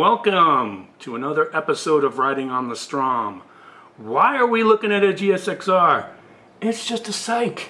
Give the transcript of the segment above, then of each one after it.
welcome to another episode of Riding on the Strom. Why are we looking at a GSXR? It's just a psych.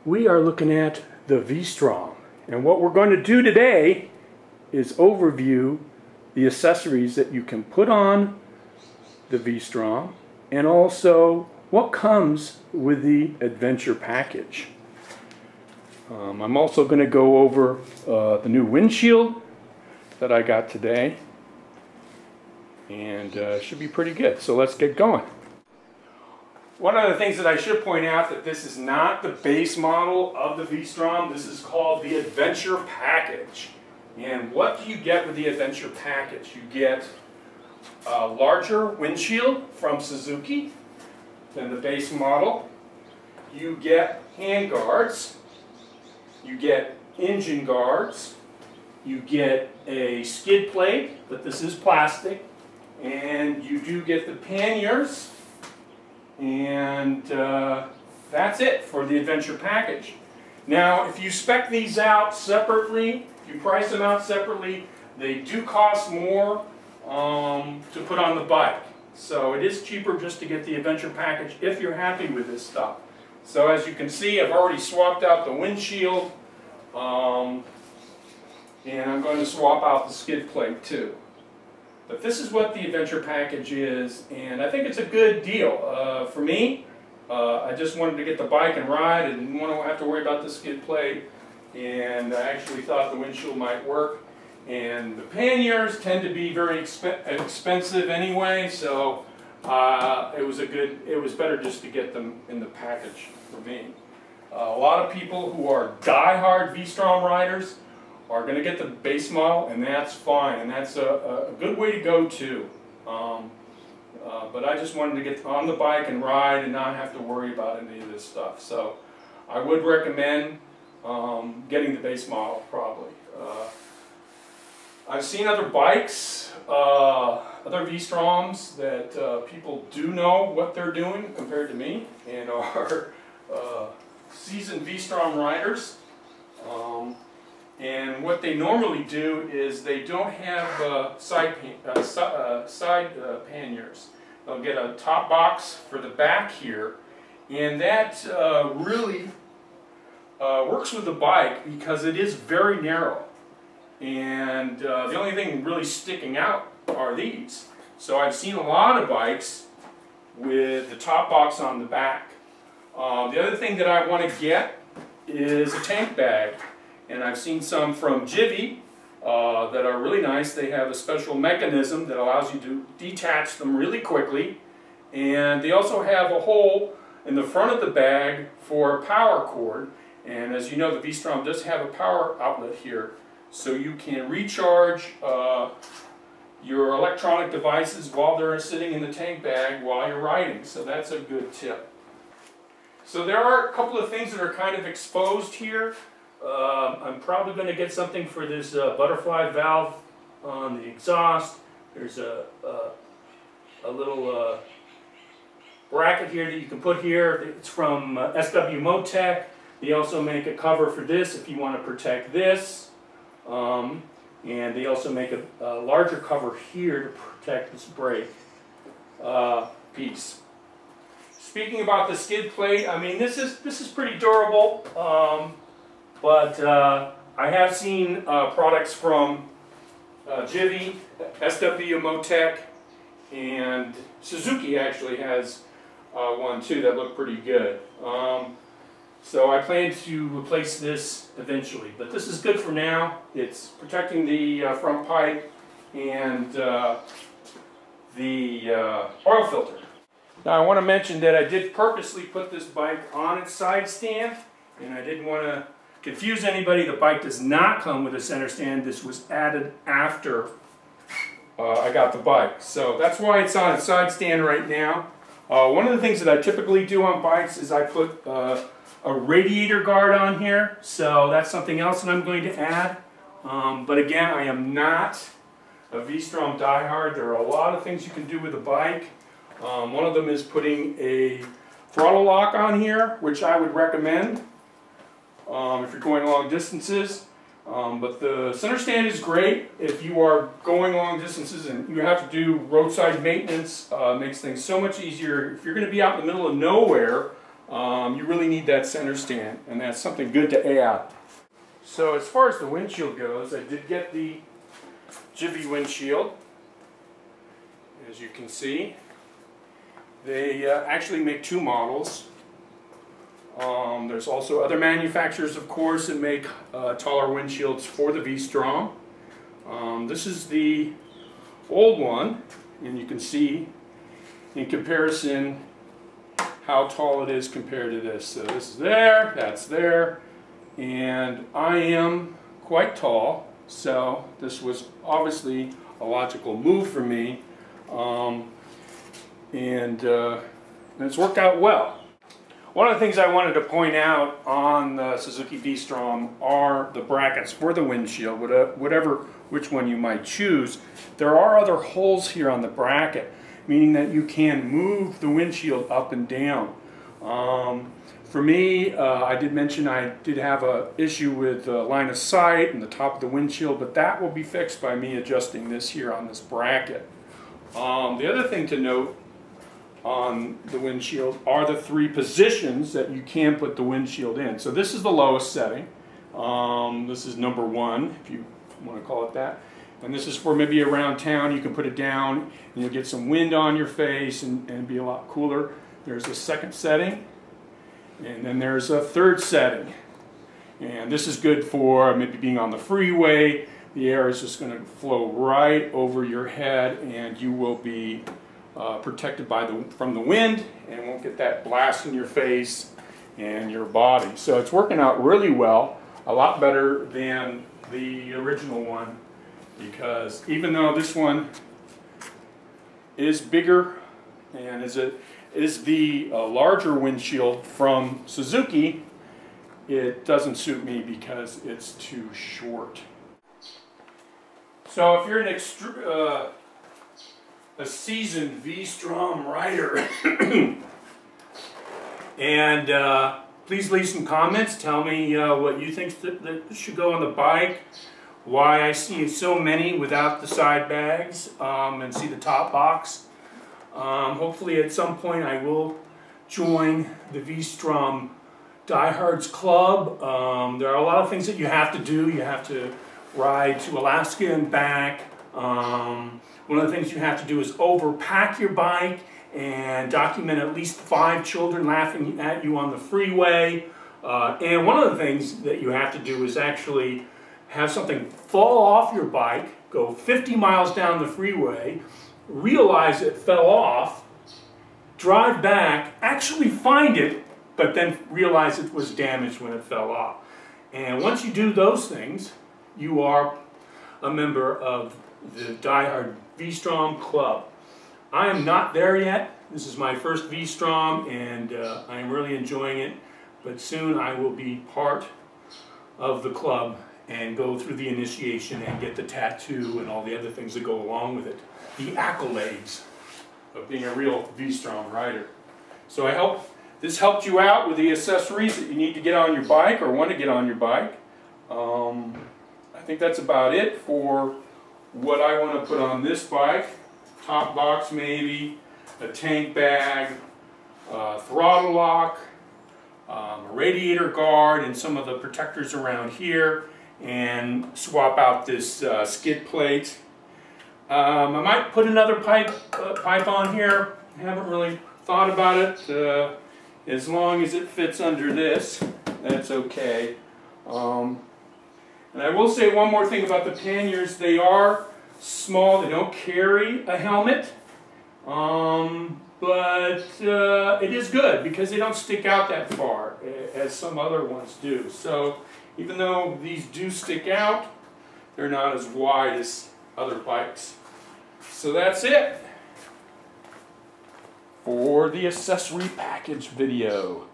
We are looking at the V-Strom. And what we're going to do today is overview the accessories that you can put on the V-Strom and also what comes with the adventure package. I'm also going to go over the new windshield that I got today, and should be pretty good. So let's get going. One of the things that I should point out that this is not the base model of the V-Strom. This is called the Adventure Package. And what do you get with the Adventure Package? You get a larger windshield from Suzuki than the base model. You get hand guards. You get engine guards. You get a skid plate, but this is plastic. And you do get the panniers. And that's it for the Adventure Package. Now, if you spec these out separately, if you price them out separately, they do cost more to put on the bike. So it is cheaper just to get the Adventure Package if you're happy with this stuff. So as you can see, I've already swapped out the windshield. And I'm going to swap out the skid plate too. But this is what the Adventure Package is, and I think it's a good deal. For me, I just wanted to get the bike and ride. I didn't want to have to worry about the skid plate, and I actually thought the windshield might work. And the panniers tend to be very expensive anyway, so it was better just to get them in the package for me. A lot of people who are die-hard V-Strom riders are going to get the base model, and that's fine, and that's a good way to go too. But I just wanted to get on the bike and ride and not have to worry about any of this stuff. So I would recommend getting the base model probably. I've seen other bikes, other V-Stroms that people do know what they're doing compared to me and are seasoned V-Strom riders. And what they normally do is they don't have side panniers. They'll get a top box for the back here, and that really works with the bike because it is very narrow. And the only thing really sticking out are these. So I've seen a lot of bikes with the top box on the back. The other thing that I want to get is a tank bag. And I've seen some from Jivi that are really nice. They have a special mechanism that allows you to detach them really quickly. And they also have a hole in the front of the bag for a power cord. And as you know, the V-Strom does have a power outlet here. So you can recharge your electronic devices while they're sitting in the tank bag while you're riding. So that's a good tip. So there are a couple of things that are kind of exposed here. I'm probably going to get something for this butterfly valve on the exhaust. There's a little bracket here that you can put here. It's from SW Motec. They also make a cover for this if you want to protect this. And they also make a larger cover here to protect this brake piece. Speaking about the skid plate, I mean this is pretty durable. But I have seen products from Jivi, SW Motec, and Suzuki actually has one too that look pretty good. So I plan to replace this eventually, but this is good for now. It's protecting the front pipe and the oil filter. Now I want to mention that I did purposely put this bike on its side stand, and I didn't want to confuse anybody. The bike does not come with a center stand. This was added after I got the bike. So that's why it's on its side stand right now. One of the things that I typically do on bikes is I put a radiator guard on here. So that's something else that I'm going to add. But again, I am not a V-Strom diehard. There are a lot of things you can do with a bike. One of them is putting a throttle lock on here, which I would recommend. If you're going long distances. But the center stand is great if you are going long distances and you have to do roadside maintenance. Makes things so much easier. If you're going to be out in the middle of nowhere, you really need that center stand, and that's something good to add. So as far as the windshield goes, I did get the Suzuki windshield. As you can see, they actually make two models. There's also other manufacturers, of course, that make taller windshields for the V-Strom. This is the old one, and you can see in comparison how tall it is compared to this. So this is there, that's there, and I am quite tall, so this was obviously a logical move for me, and it's worked out well. One of the things I wanted to point out on the Suzuki V-Strom are the brackets for the windshield, which one you might choose. There are other holes here on the bracket, meaning that you can move the windshield up and down. For me, I did mention I did have an issue with line of sight and the top of the windshield, but that will be fixed by me adjusting this here on this bracket. The other thing to note on the windshield are the three positions that you can put the windshield in. So this is the lowest setting. This is number 1, if you want to call it that. And this is for maybe around town. You can put it down and you'll get some wind on your face and be a lot cooler. There's a second setting, and then there's a third setting. And this is good for maybe being on the freeway. The air is just going to flow right over your head, and you will be protected from the wind and won't get that blast in your face and your body. So it's working out really well, a lot better than the original one, because even though this one is bigger and is the larger windshield from Suzuki, it doesn't suit me because it's too short. So if you're a seasoned V-Strom rider, and please leave some comments. Tell me what you think that should go on the bike, why I see so many without the side bags, and see the top box. Hopefully at some point I will join the V-Strom Diehards Club. There are a lot of things that you have to do. You have to ride to Alaska and back. One of the things you have to do is overpack your bike and document at least 5 children laughing at you on the freeway. And one of the things that you have to do is actually have something fall off your bike, go 50 miles down the freeway, realize it fell off, drive back, actually find it, but then realize it was damaged when it fell off. And once you do those things, you are a member of the Diehard V-Strom Club. I am not there yet. This is my first V-Strom, and I am really enjoying it, but soon I will be part of the club and go through the initiation and get the tattoo and all the other things that go along with it. The accolades of being a real V-Strom rider. So I hope this helped you out with the accessories that you need to get on your bike or want to get on your bike. I think that's about it for what I want to put on this bike. Top box maybe, a tank bag, throttle lock, a radiator guard, and some of the protectors around here, and swap out this skid plate. I might put another pipe on here. I haven't really thought about it. As long as it fits under this, that's okay. And I will say one more thing about the panniers. They are small, they don't carry a helmet, but it is good because they don't stick out that far as some other ones do. So even though these do stick out, they're not as wide as other bikes. So that's it for the accessory package video.